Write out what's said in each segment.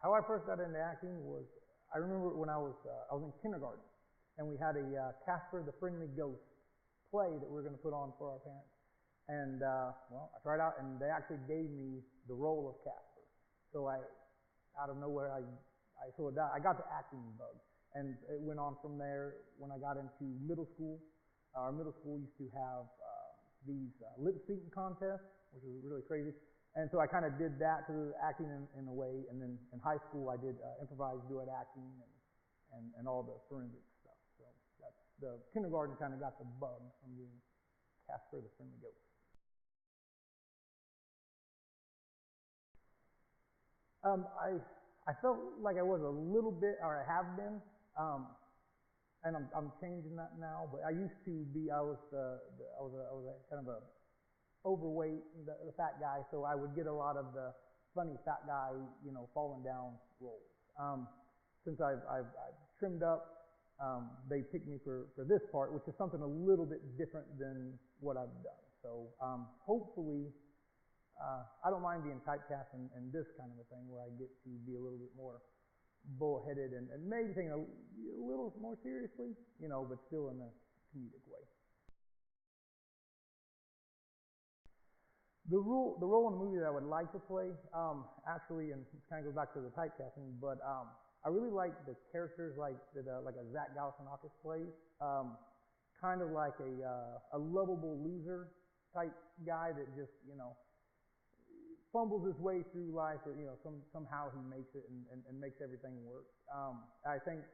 How I first got into acting was, I remember when I was in kindergarten, and we had a Casper the Friendly Ghost play that we were going to put on for our parents. And well, I tried out, and they actually gave me the role of Casper. So out of nowhere, I got the acting bug, and it went on from there. When I got into middle school, our middle school used to have these lip syncing contests, which was really crazy. And so I kind of did that through acting in a way. And then in high school, I did improvised duet acting and all the forensic stuff. So that's the kindergarten kind of got the bug from being Casper the Friendly Ghost. I felt like I was a little bit, or I have been, and I'm changing that now. But I used to be. I was a kind of a overweight, the fat guy, so I would get a lot of the funny fat guy, falling down roles. Since I've trimmed up, they picked me for this part, which is something a little bit different than what I've done. So hopefully, I don't mind being typecast in this kind of a thing where I get to be a little bit more bullheaded and maybe taken a little more seriously, but still in a comedic way. The role in the movie that I would like to play, actually, and it kind of goes back to the typecasting, but I really like the characters like a Zach Galifianakis plays, kind of like a lovable loser type guy that just fumbles his way through life, but somehow he makes it and makes everything work. I think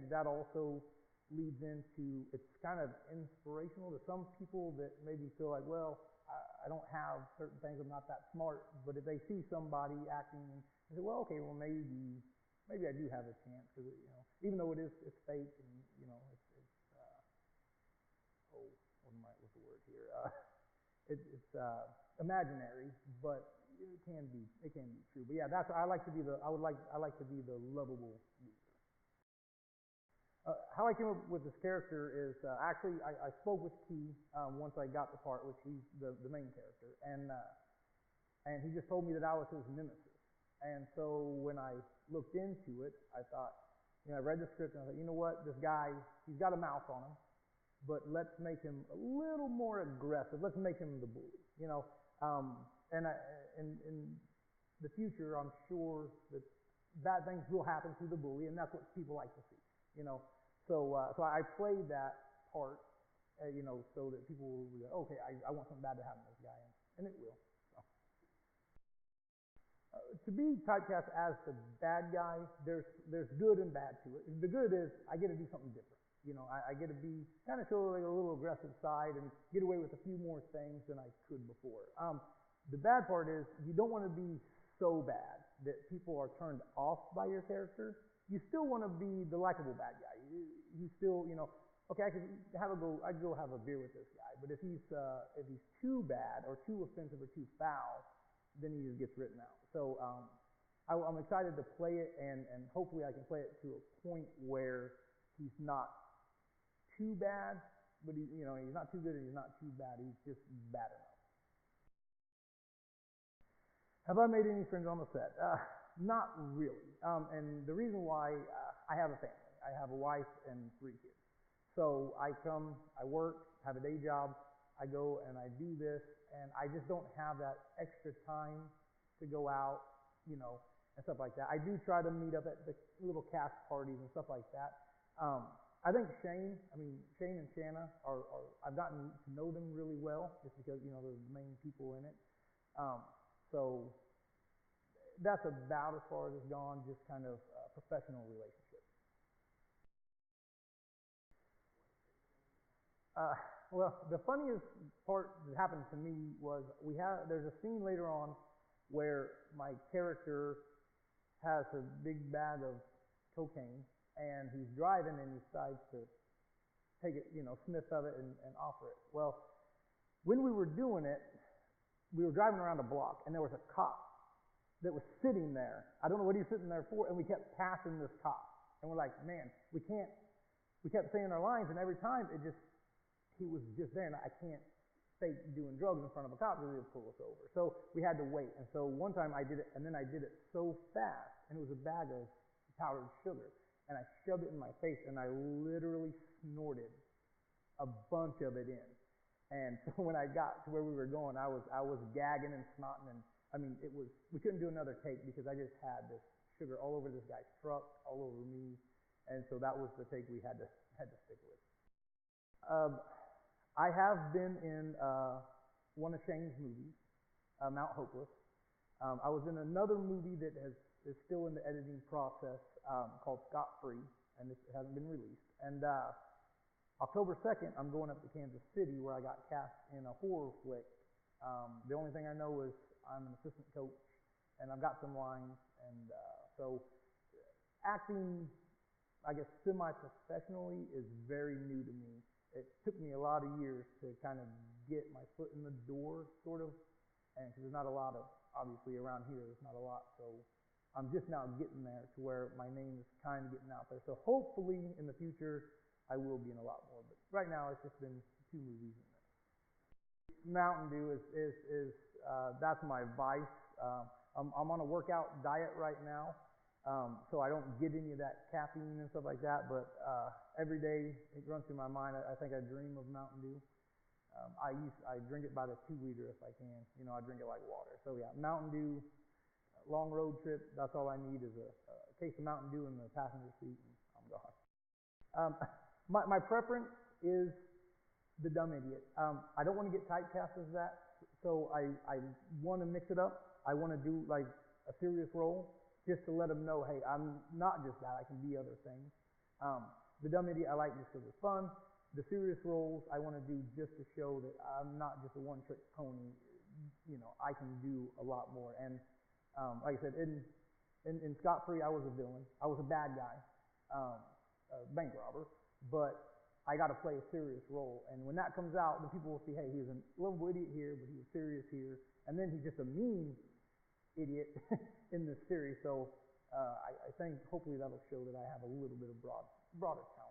that also leads into, it's kind of inspirational to some people that maybe feel like, well, I don't have certain things, I'm not that smart, but if they see somebody acting and they say, well, okay, well maybe I do have a chance, because even though it's fake and what's the word here? It's imaginary, but it can be true. But yeah, I like to be I like to be the lovable loser. How I came up with this character is actually I spoke with Key once I got the part, which he's the main character, and he just told me that I was his nemesis. And so when I looked into it, I thought, I read the script and I thought, you know what, this guy, he's got a mouth on him, but let's make him a little more aggressive. Let's make him the bully, in the future, I'm sure that bad things will happen to the bully, and that's what people like to see. So I played that part, so that people will be like, okay, I want something bad to happen to this guy, and it will. So. To be typecast as the bad guy, there's good and bad to it. The good is I get to do something different. I get to be kind of show like a little aggressive side and get away with a few more things than I could before. The bad part is you don't want to be so bad that people are turned off by your character. You still want to be the likable bad guy. You still, okay, I'd go have a beer with this guy, but if he's too bad or too offensive or too foul, then he just gets written out. So I'm excited to play it, and hopefully I can play it to a point where he's not too bad, but he's not too good and he's not too bad. He's just bad enough. Have I made any friends on the set? Not really. And the reason why, I have a family. I have a wife and 3 kids. So I come, I work, have a day job, I go and I do this, and I just don't have that extra time to go out, and stuff like that. I do try to meet up at the little cast parties and stuff like that. I think Shane and Shanna I've gotten to know them really well, just because, they're the main people in it. So that's about as far as it's gone, just kind of professional relationship. Well, the funniest part that happened to me was there's a scene later on where my character has a big bag of cocaine, and he's driving and he decides to take it, sniff of it and offer it. Well, when we were doing it, we were driving around a block, and there was a cop that was sitting there. I don't know what he was sitting there for, and we kept passing this cop. And we're like, man, we kept saying our lines, and every time he was just there, and I can't fake doing drugs in front of a cop because they would pull us over. So we had to wait. And so one time I did it, and then I did it so fast, and it was a bag of powdered sugar, and I shoved it in my face, and I literally snorted a bunch of it in. And so when I got to where we were going, I was gagging and snotting, and I mean, we couldn't do another take because I just had this sugar all over this guy's truck, all over me, and so that was the take we had to stick with. I have been in one of Shane's movies, Mount Hopeless. I was in another movie that is still in the editing process called Scott Free, and it hasn't been released. And October 2nd, I'm going up to Kansas City where I got cast in a horror flick. The only thing I know is I'm an assistant coach, and I've got some lines. And so acting, I guess, semi-professionally is very new to me. It took me a lot of years to kind of get my foot in the door, sort of, and because there's not a lot of, obviously around here, there's not a lot. So I'm just now getting there to where my name is kind of getting out there. So hopefully in the future, I will be in a lot more, but right now it's just been 2 movies. Mountain Dew is that's my vice. I'm on a workout diet right now, so I don't get any of that caffeine and stuff like that. But every day it runs through my mind. I think I dream of Mountain Dew. I drink it by the 2-liter if I can. You know, I drink it like water. So yeah, Mountain Dew. Long road trip. That's all I need is a case of Mountain Dew in the passenger seat, and I'm gone. My preference is the dumb idiot. I don't want to get typecast as that, so I want to mix it up. I want to do like a serious role just to let them know, hey, I'm not just that. I can be other things. The dumb idiot I like just because it's fun. The serious roles I want to do just to show that I'm not just a one-trick pony. You know, I can do a lot more. And like I said, in Scott Free, I was a villain. I was a bad guy, a bank robber. But I got to play a serious role. And when that comes out, then people will see, hey, he was a lovable idiot here, but he was serious here. And then he's just a mean idiot in this series. So I think hopefully that'll show that I have a little bit of broader talent.